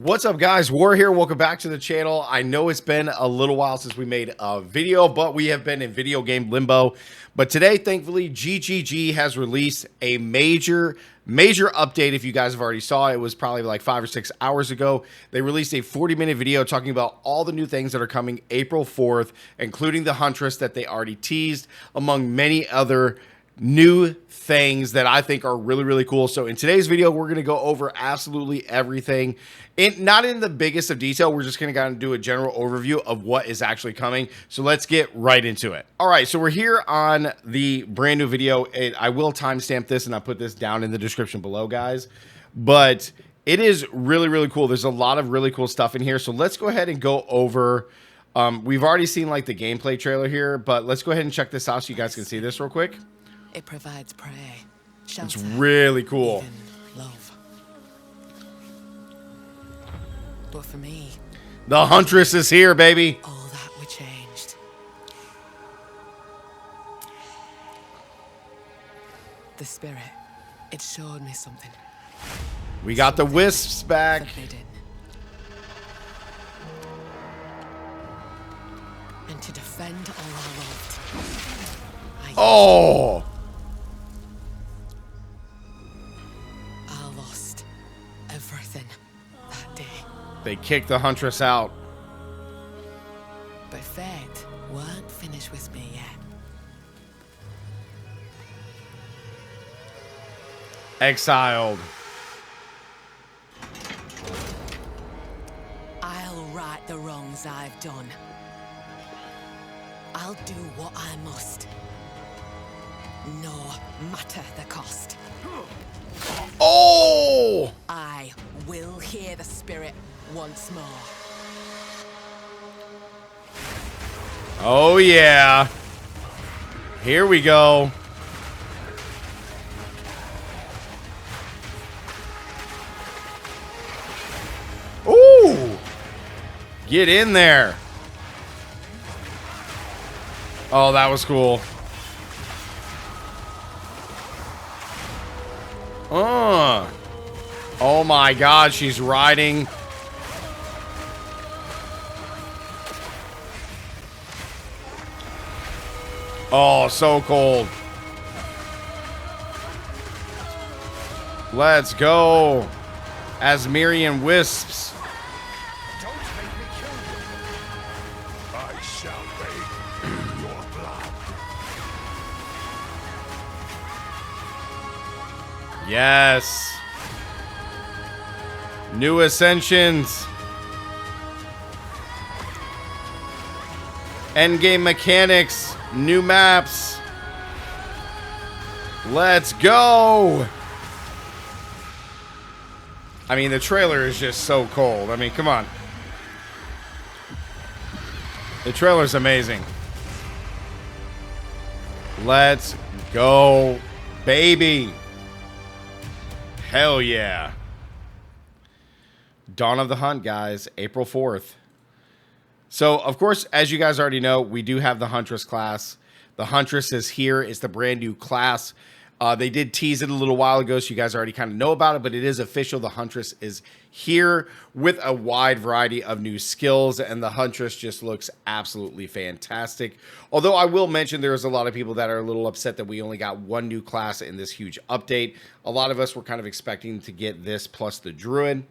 What's up, guys? War here. Welcome back to the channel. I know it's been a little while since we made a video, but we have been in video game limbo. But today, thankfully, GGG has released a major update. If you guys have already saw it, was probably like 5 or 6 hours ago. They released a 40-minute video talking about all the new things that are coming April 4th, including the Huntress that they already teased, among many other new things that I think are really cool. So in today's video, we're going to go over absolutely everything, not in the biggest of detail. We're just going to kind of do a general overview of what is actually coming. So let's get right into it. All right, so we're here on the brand new video. I will timestamp this and I'll put this down in the description below, guys, but it is really cool. There's a lot of really cool stuff in here. So let's go ahead and go over we've already seen like the gameplay trailer here, but let's go ahead and check this out so you guys can see this real quick. It provides prey, shelter, it's really cool. even love. But for me, the Huntress is here, baby. all that were changed. The spirit, it showed me something. We got the wisps back. Forbidden. And to defend all I loved. Oh! I lost everything that day. They kicked the Huntress out. But fate weren't finished with me yet. Exiled. I'll right the wrongs I've done. I'll do what I must. No matter the cost. Oh! I will hear the spirit once more. Oh, yeah. Here we go. Ooh! Get in there. Oh, that was cool. Oh my God, she's riding. Oh, so cold. Let's go. Asmirian wisps. Don't make me kill you. I shall bathe your blood. Yes. New ascensions. Endgame mechanics. New maps. Let's go. I mean, the trailer is just so cold. I mean, come on. The trailer's amazing. Let's go, baby. Hell yeah. Dawn of the Hunt, guys, April 4th. So, of course, as you guys already know, we do have the Huntress class. The Huntress is here. It's the brand new class. They did tease it a little while ago, so you guys already kind of know about it, but it is official. The Huntress is here with a wide variety of new skills, and the Huntress just looks absolutely fantastic. Although I will mention there's a lot of people that are a little upset that we only got one new class in this huge update. A lot of us were kind of expecting to get this plus the Druid,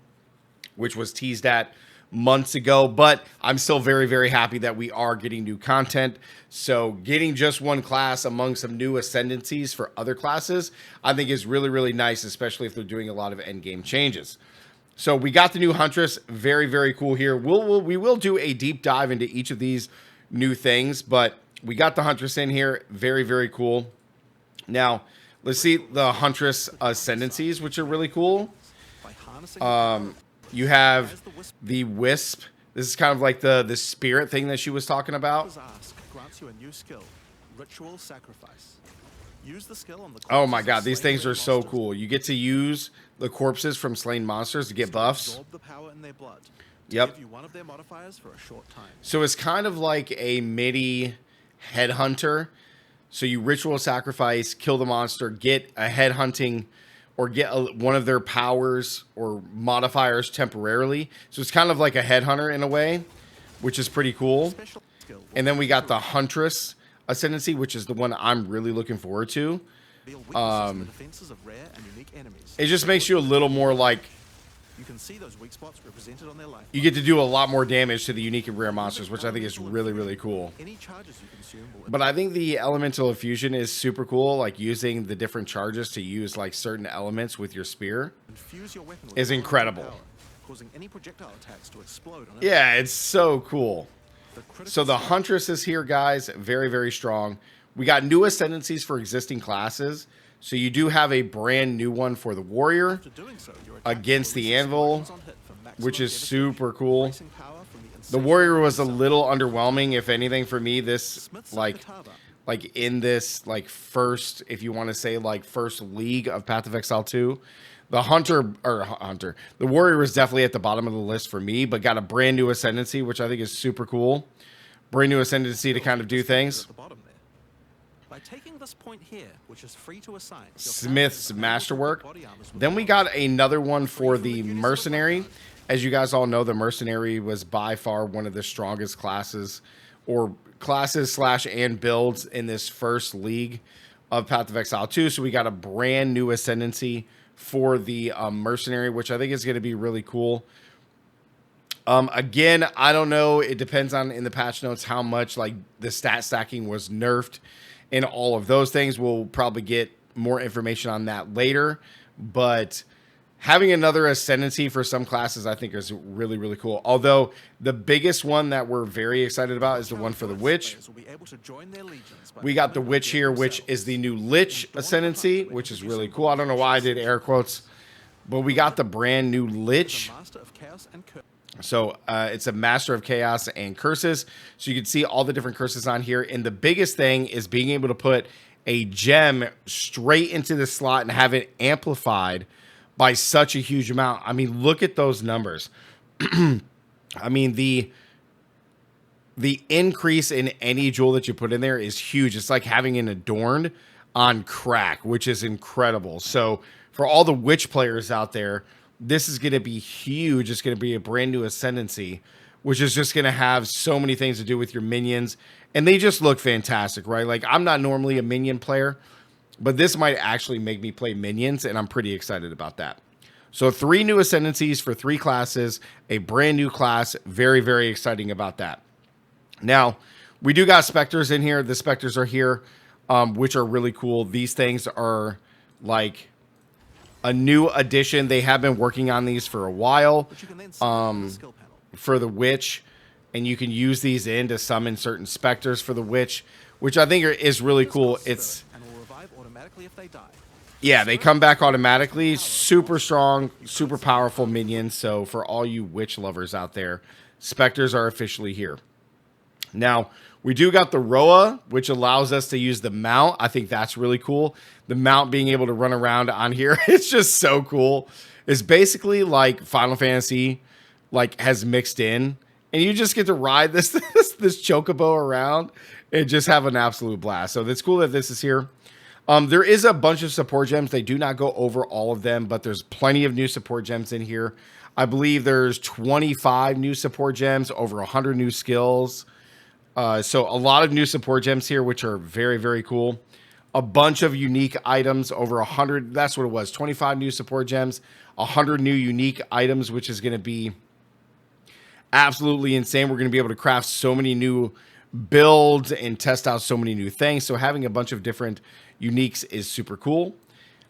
which was teased at months ago, but I'm still very happy that we are getting new content. So getting just one class among some new ascendancies for other classes, I think is really nice, especially if they're doing a lot of end game changes. So we got the new Huntress, very cool here. We will do a deep dive into each of these new things, but we got the Huntress in here, very cool. Now let's see the Huntress ascendancies, which are really cool. You have the Wisp. This is kind of like the spirit thing that she was talking about. Grants you a new skill, ritual sacrifice. Use the skill on the Oh my God, these things are so cool. You get to use the corpses from slain monsters to get buffs. Absorb the power in their blood. Yep. Give you one of their modifiers for a short time. So it's kind of like a MIDI headhunter. So you ritual sacrifice, kill the monster, get a head hunting or get one of their powers or modifiers temporarily. So it's kind of like a headhunter in a way, which is pretty cool. Special skill will And then we got the Huntress Ascendancy, which is the one I'm really looking forward to. reveal weaknesses in the defenses of rare and unique enemies. It just makes you a little more like, You can see those weak spots represented on their life. you get to do a lot more damage to the unique and rare monsters, which I think is really, really cool. Any charges you consume will But I think the elemental fusion is super cool, like using the different charges to use like certain elements with your spear. infuse your weapon with Is elemental incredible. power, causing any projectile attacks to explode on Yeah, it's so cool. The critical So the strike Huntress is here, guys. Very, very strong. We got new ascendancies for existing classes. So you do have a brand new one for the Warrior, after doing so, your attack against will the release Anvil, explosions on hit for maximum which is devastation, super cool. releasing power from The insane Warrior was a itself. little underwhelming, if anything, for me. This Smith's like Sakatava. in this like first, if you want to say like first league of Path of Exile 2, the Hunter, the Warrior was definitely at the bottom of the list for me, but got a brand new ascendancy, which I think is super cool. Brand new ascendancy to kind of do things. At the bottom there. By taking this point here, which is free to assign, your Smith's character is able to Masterwork. equip body armors with Then we power. got another one for the Mercenary. As you guys all know, the Mercenary was by far one of the strongest classes or classes slash and builds in this first league of Path of Exile 2. So we got a brand new ascendancy for the Mercenary, which I think is going to be really cool. Again, I don't know. It depends on in the patch notes how much like the stat stacking was nerfed and all of those things. We'll probably get more information on that later. But having another ascendancy for some classes, I think is really, really cool. Although the biggest one that we're very excited about is the one for the Witch. Players will be able to join their legions by We got the becoming Witch here, which themselves. is the new Lich ascendancy, which is really cool. I don't know why I did air quotes, but we got the brand new Lich. The Master of Chaos and Curse. So it's a Master of Chaos and Curses. So you can see all the different curses on here. And the biggest thing is being able to put a gem straight into the slot and have it amplified by such a huge amount. I mean, look at those numbers. I mean, the increase in any jewel that you put in there is huge. It's like having an adorned on crack, which is incredible. So for all the Witch players out there, this is going to be huge. It's going to be a brand new ascendancy, which is just going to have so many things to do with your minions. And they just look fantastic, right? Like, I'm not normally a minion player, but this might actually make me play minions, and I'm pretty excited about that. So 3 new ascendancies for 3 classes, a brand new class. Very, very exciting about that. Now, we do got Spectres in here. The Spectres are here, which are really cool. These things are like a new addition. They have been working on these for a while But you can then select the skill panel. for the Witch, and you can use these in to summon certain Spectres for the Witch, which I think is really cool. It's, And will revive automatically if they die. yeah, they come back automatically. Super strong, super powerful minions. So for all you Witch lovers out there, Spectres are officially here. Now, we do got the Roa, which allows us to use the mount. I think that's really cool. The mount being able to run around on here, it's just so cool. It's basically like Final Fantasy like has mixed in, and you just get to ride this this chocobo around and just have an absolute blast. So it's cool that this is here. There is a bunch of support gems. They do not go over all of them, but there's plenty of new support gems in here. I believe there's 25 new support gems, over 100 new skills. So a lot of new support gems here, which are very, very cool. A bunch of unique items, over 100. That's what it was. 25 new support gems, 100 new unique items, which is going to be absolutely insane. We're going to be able to craft so many new builds and test out so many new things. So having a bunch of different uniques is super cool.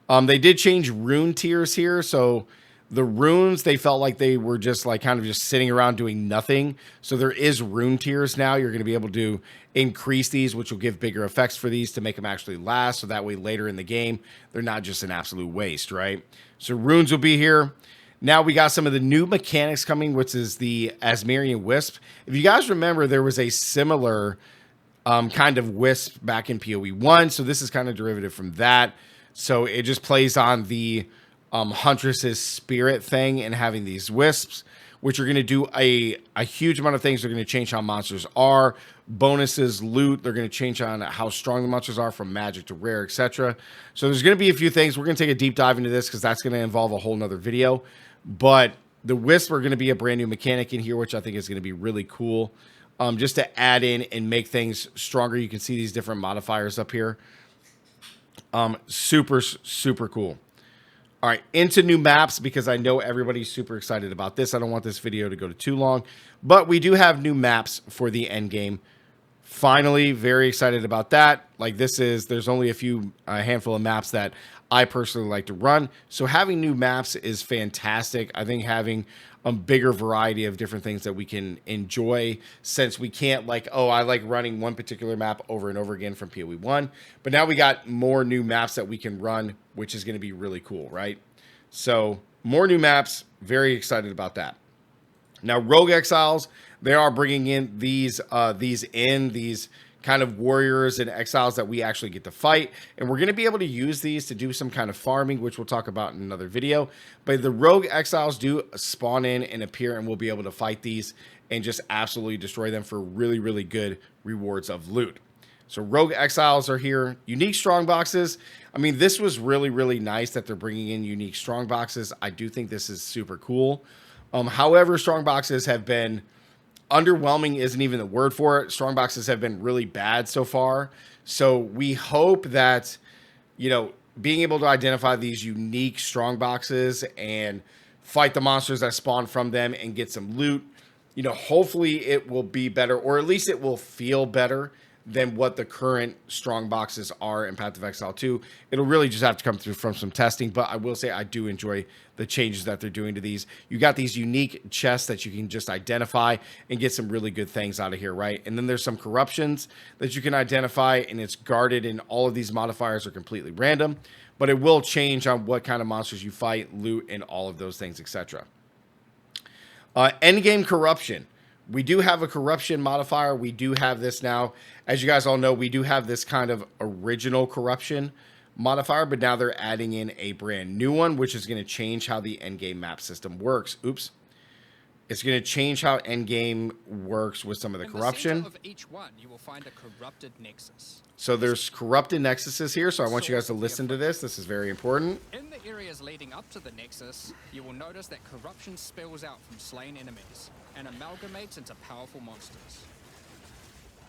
They did change rune tiers here. So the runes, they felt like they were just like kind of just sitting around doing nothing. So there is rune tiers now. You're going to be able to increase these, which will give bigger effects for these to make them actually last. So that way later in the game, they're not just an absolute waste, right? So runes will be here. Now we got some of the new mechanics coming, which is the Asmerian Wisp. If you guys remember, there was a similar kind of wisp back in PoE 1. So this is kind of derivative from that. So it just plays on the Huntress's spirit thing and having these wisps, which are going to do a huge amount of things. They're going to change how monsters are, bonuses, loot. They're going to change on how strong the monsters are from magic to rare, etc. So there's going to be a few things. We're going to take a deep dive into this because that's going to involve a whole nother video. But the Wisp are going to be a brand new mechanic in here, which I think is going to be really cool. Just to add in and make things stronger. You can see these different modifiers up here. Super, super cool. All right, into new maps, because I know everybody's super excited about this. I don't want this video to go to too long, but we do have new maps for the end game. Finally, very excited about that. Like there's only a handful of maps that I personally like to run. So having new maps is fantastic. I think having a bigger variety of different things that we can enjoy, since we can't I like running one particular map over and over again from PoE 1, but now we got more new maps that we can run, which is going to be really cool, right? So more new maps, very excited about that. Now Rogue Exiles, they are bringing in these kind of warriors and exiles that we actually get to fight. And we're going to be able to use these to do some kind of farming, which we'll talk about in another video. But the rogue exiles do spawn in and appear, and we'll be able to fight these and just absolutely destroy them for really, really good rewards of loot. So rogue exiles are here. Unique strong boxes. I mean, this was really, really nice that they're bringing in unique strong boxes. I do think this is super cool. However, strong boxes have been... underwhelming isn't even the word for it. Strong boxes have been really bad so far. So we hope that, being able to identify these unique strong boxes and fight the monsters that spawn from them and get some loot, hopefully it will be better, or at least it will feel better than what the current strong boxes are in Path of Exile 2. It'll really just have to come through from some testing, but I will say I do enjoy the changes that they're doing to these. You got these unique chests that you can just identify and get some really good things out of here, right? And then there's some corruptions that you can identify, and it's guarded, and all of these modifiers are completely random, but it will change on what kind of monsters you fight, loot, and all of those things, etc. Endgame corruption. We do have a corruption modifier. We do have this now. As you guys all know, we do have this kind of original corruption modifier, but now they're adding in a brand new one, which is going to change how the endgame map system works. Oops. It's going to change how endgame works with some of the corruption. In the center of each one, you will find a corrupted nexus. So there's corrupted nexuses here, so I want you guys to listen to this. This is very important. In the areas leading up to the nexus, you will notice that corruption spills out from slain enemies and amalgamates into powerful monsters.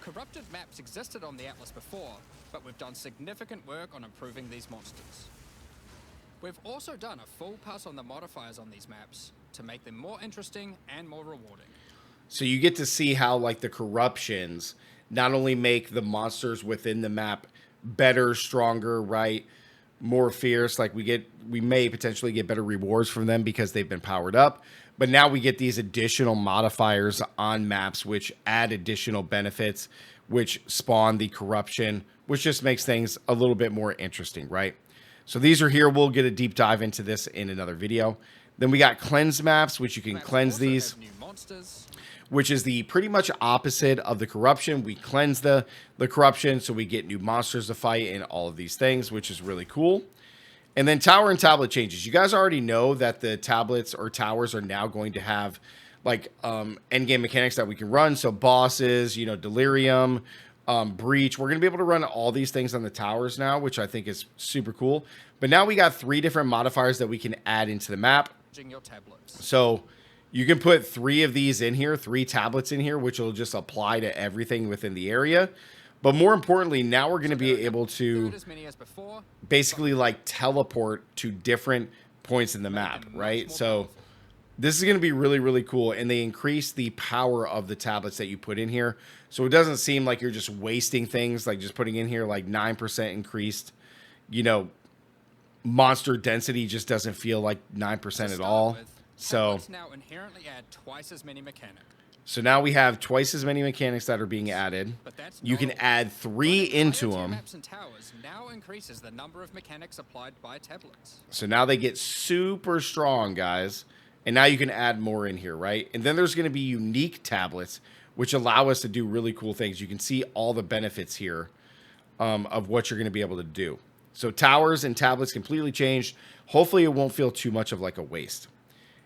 Corrupted maps existed on the Atlas before, but we've done significant work on improving these monsters. We've also done a full pass on the modifiers on these maps to make them more interesting and more rewarding. So you get to see how the corruptions not only make the monsters within the map better, stronger, right? More fierce. We may potentially get better rewards from them because they've been powered up. But now we get these additional modifiers on maps, which add additional benefits, which spawn the corruption, which just makes things a little bit more interesting, right? So these are here. We'll get a deep dive into this in another video. Then we got cleanse maps, which you can cleanse these, which is the pretty much opposite of the corruption. We cleanse the corruption, so we get new monsters to fight and all of these things, which is really cool. And then tower and tablet changes. You guys already know that the tablets or towers are now going to have endgame mechanics that we can run. So bosses, delirium, breach. We're going to be able to run all these things on the towers now, which I think is super cool. But now we got 3 different modifiers that we can add into the map. So you can put 3 of these in here, 3 tablets in here, which will just apply to everything within the area. But more importantly, now we're going to be able to basically teleport to different points in the map, right? So this is going to be really, really cool. And they increase the power of the tablets that you put in here. So it doesn't seem like you're just wasting things, like just putting in here 9% increased, monster density just doesn't feel like 9% at all. So now inherently add twice as many mechanics. So now we have twice as many mechanics that are being added. You can add 3 into them. Maps and towers now increases the number of mechanics applied by tablets. So now they get super strong, guys. And now you can add more in here, right? And then there's going to be unique tablets, which allow us to do really cool things. You can see all the benefits here of what you're going to be able to do. So towers and tablets completely changed. Hopefully it won't feel too much of a waste.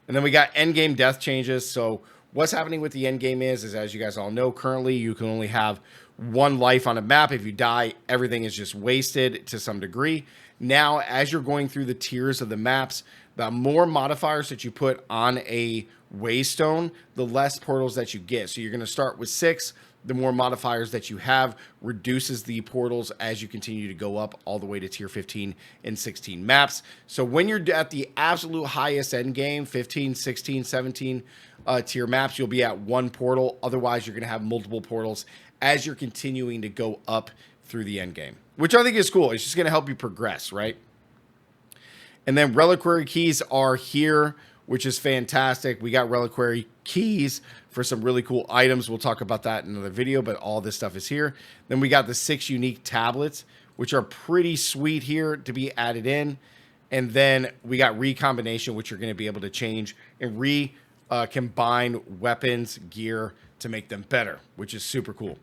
And then we got end game death changes. So what's happening with the end game is as you guys all know, currently you can only have one life on a map. If you die, everything is just wasted to some degree. Now, as you're going through the tiers of the maps, the more modifiers that you put on a Worldstone, the less portals that you get. So you're going to start with 6. The more modifiers that you have reduces the portals as you continue to go up all the way to tier 15 and 16 maps. So when you're at the absolute highest end game, 15, 16, 17 tier maps, you'll be at 1 portal. Otherwise, you're going to have multiple portals as you're continuing to go up through the end game, which I think is cool. It's just going to help you progress, right? And then reliquary keys are here, which is fantastic. We got reliquary keys for some really cool items. We'll talk about that in another video, but all this stuff is here. Then we got the 6 unique tablets, which are pretty sweet here to be added in. And then we got recombination, which you're going to be able to change and combine weapons, gear to make them better, which is super cool.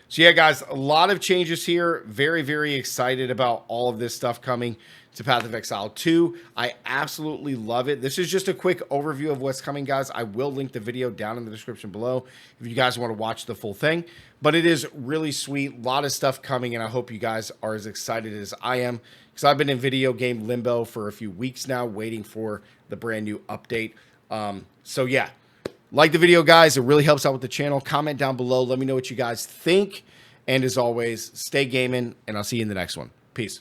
So yeah, guys, a lot of changes here. Very, very excited about all of this stuff coming to Path of Exile 2. I absolutely love it. This is just a quick overview of what's coming, guys. I will link the video down in the description below if you guys want to watch the full thing. But it is really sweet. A lot of stuff coming, and I hope you guys are as excited as I am, because I've been in video game limbo for a few weeks now, waiting for the brand new update. So yeah. Like the video, guys. It really helps out with the channel. Comment down below. Let me know what you guys think. And as always, stay gaming, and I'll see you in the next one. Peace.